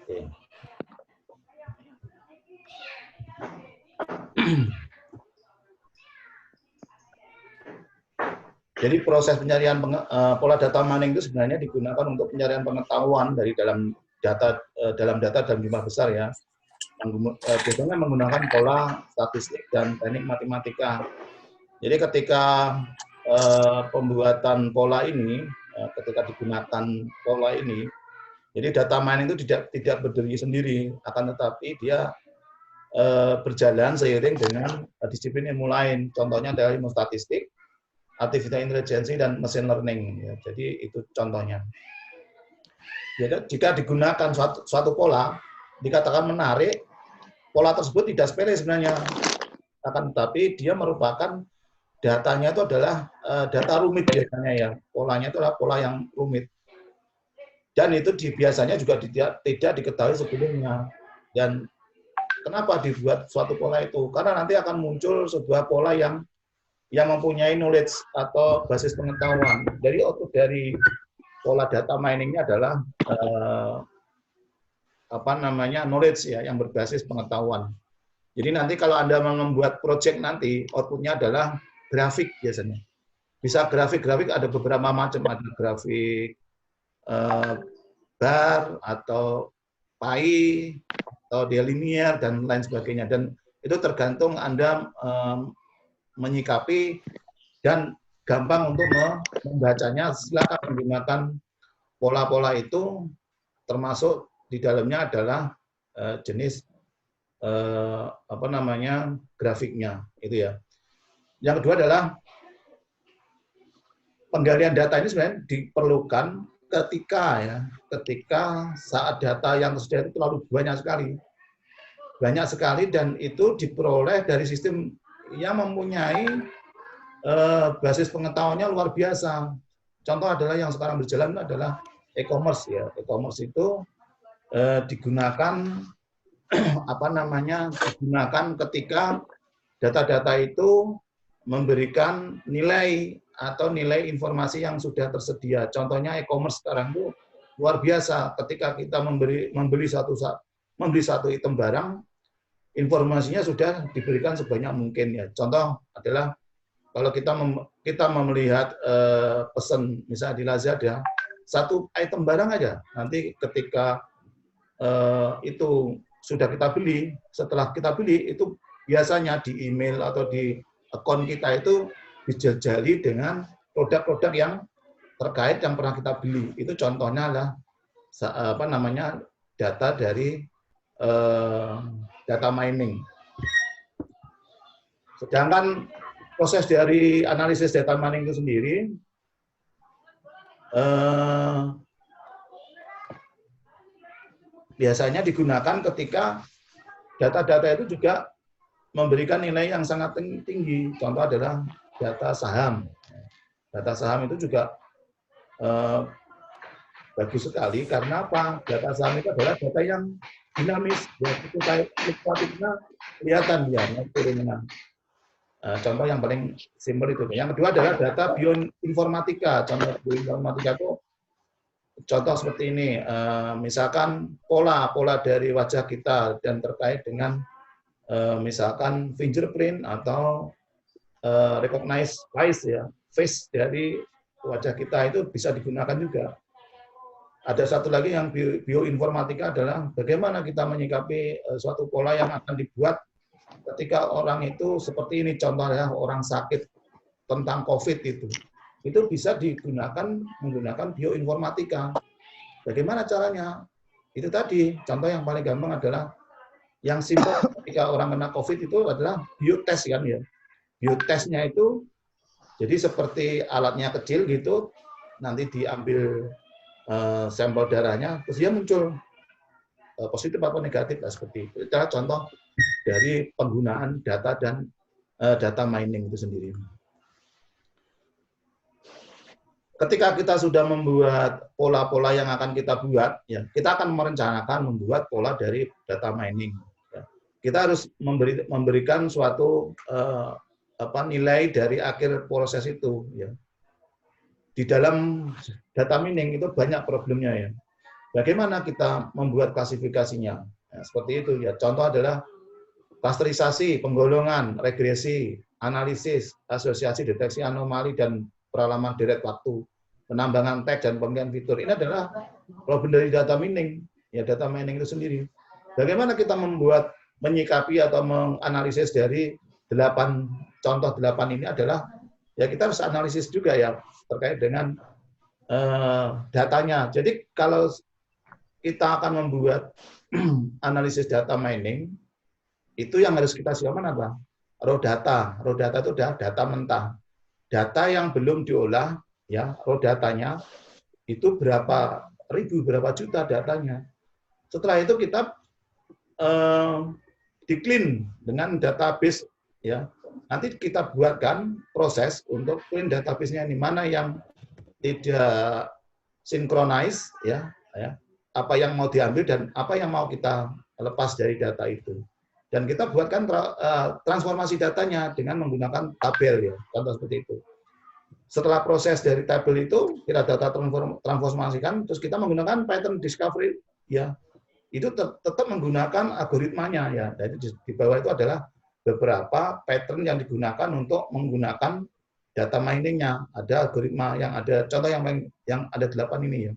Oke. Jadi proses pencarian pola data mining itu sebenarnya digunakan untuk pencarian pengetahuan dari dalam data dalam jumlah besar ya. Biasanya menggunakan pola statistik dan teknik matematika. Jadi ketika pembuatan pola ini, ketika digunakan pola ini, jadi data mining itu tidak berdiri sendiri, akan tetapi dia berjalan seiring dengan disiplin ilmu lain. Contohnya adalah ilmu statistik, artificial intelligence, dan machine learning. Ya, jadi itu contohnya. Jadi, jika digunakan suatu pola, dikatakan menarik, pola tersebut tidak sepele sebenarnya. Akan tetapi dia merupakan datanya itu adalah data rumit biasanya ya. Polanya itu adalah pola yang rumit. Dan itu biasanya juga tidak diketahui sebelumnya. Dan kenapa dibuat suatu pola itu? Karena nanti akan muncul sebuah pola yang mempunyai knowledge atau basis pengetahuan. Jadi output dari pola data miningnya adalah knowledge ya, yang berbasis pengetahuan. Jadi nanti kalau Anda membuat project nanti, outputnya adalah grafik biasanya. Bisa grafik ada beberapa macam, ada grafik bar atau pie atau dia linear dan lain sebagainya. Dan itu tergantung Anda menyikapi dan gampang untuk membacanya. Silakan menggunakan pola-pola itu, termasuk di dalamnya adalah jenis grafiknya itu ya. Yang kedua adalah penggalian data ini sebenarnya diperlukan ketika saat data yang tersedia itu terlalu banyak sekali dan itu diperoleh dari sistem yang mempunyai basis pengetahuannya luar biasa. Contoh adalah yang sekarang berjalan adalah e-commerce ya. E-commerce itu digunakan digunakan ketika data-data itu memberikan nilai atau nilai informasi yang sudah tersedia. Contohnya e-commerce sekarang itu luar biasa. Ketika kita membeli satu item barang, informasinya sudah diberikan sebanyak mungkin ya. Contoh adalah kalau kita melihat pesan misalnya di Lazada, satu item barang aja, nanti ketika itu sudah kita beli, setelah kita beli itu biasanya di email atau di akun kita itu dijajali dengan produk-produk yang terkait yang pernah kita beli. Itu contohnya adalah data dari data mining. Sedangkan proses dari analisis data mining itu sendiri biasanya digunakan ketika data-data itu juga memberikan nilai yang sangat tinggi. Contoh adalah data saham. Data saham itu juga bagus sekali karena apa? Data saham itu adalah data yang dinamis. Ya, fluktuatifnya kelihatan dia turunnya. Contoh yang paling simpel itu. Yang kedua adalah data bioinformatika. Contoh bioinformatika itu contoh seperti ini, misalkan pola dari wajah kita dan terkait dengan misalkan fingerprint atau recognize face dari wajah kita itu bisa digunakan juga. Ada satu lagi yang bioinformatika adalah bagaimana kita menyikapi suatu pola yang akan dibuat ketika orang itu seperti ini, contohnya orang sakit tentang COVID itu bisa menggunakan bioinformatika. Bagaimana caranya? Itu tadi, contoh yang paling gampang adalah yang simpel ketika orang kena COVID itu adalah biotest kan ya. Biotestnya itu jadi seperti alatnya kecil gitu, nanti diambil sampel darahnya, terus dia muncul positif atau negatif, seperti itu. Itu adalah contoh dari penggunaan data dan data mining itu sendiri. Ketika kita sudah membuat pola-pola yang akan kita buat, ya, kita akan merencanakan membuat pola dari data mining. Ya. Kita harus memberikan suatu nilai dari akhir proses itu. Ya. Di dalam data mining itu banyak problemnya ya. bagaimana kita membuat klasifikasinya? Ya, seperti itu ya. Contoh adalah klasterisasi, penggolongan, regresi, analisis, asosiasi, deteksi anomali, dan peralaman deret waktu, penambangan teks dan pemilihan fitur. Ini adalah problem dari data mining, ya data mining itu sendiri. Bagaimana kita membuat, menyikapi atau menganalisis dari 8 ini adalah ya kita harus analisis juga ya terkait dengan datanya. Jadi kalau kita akan membuat analisis data mining, itu yang harus kita siapkan apa? Raw data. Raw data itu adalah data mentah. Data yang belum diolah, ya raw datanya itu berapa ribu, berapa juta datanya. Setelah itu kita di-clean dengan database, ya. Nanti kita buatkan proses untuk clean database-nya ini, mana yang tidak sinkronis, ya, apa yang mau diambil dan apa yang mau kita lepas dari data itu. Dan kita buatkan transformasi datanya dengan menggunakan tabel, ya, contoh seperti itu. Setelah proses dari tabel itu kita data transformasikan, terus kita menggunakan pattern discovery, ya, itu tetap menggunakan algoritmanya, ya. Jadi di bawah itu adalah beberapa pattern yang digunakan untuk menggunakan data miningnya. Ada algoritma yang ada, contoh yang ada 8 ini, ya.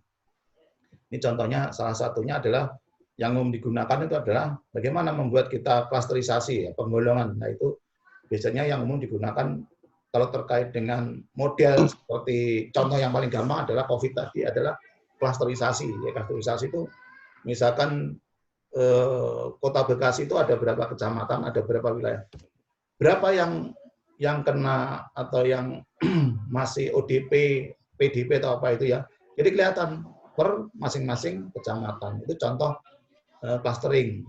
Ini contohnya, salah satunya adalah yang umum digunakan itu adalah bagaimana membuat kita klasterisasi, ya, penggolongan. Nah itu biasanya yang umum digunakan kalau terkait dengan model seperti contoh yang paling gampang adalah COVID tadi adalah klasterisasi. Ya, klasterisasi itu misalkan Kota Bekasi itu ada berapa kecamatan, ada berapa wilayah, berapa yang kena atau yang masih ODP, PDP atau apa itu, ya. Jadi kelihatan per masing-masing kecamatan. Itu contoh clustering.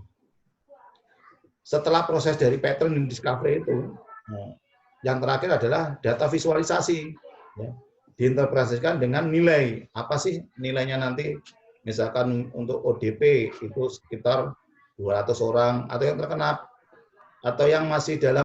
Setelah proses dari pattern and discovery itu, yang terakhir adalah data visualisasi, ya. Diinterpretasikan dengan nilai. Apa sih nilainya nanti? Misalkan untuk ODP itu sekitar 200 orang, atau yang terkena, atau yang masih dalam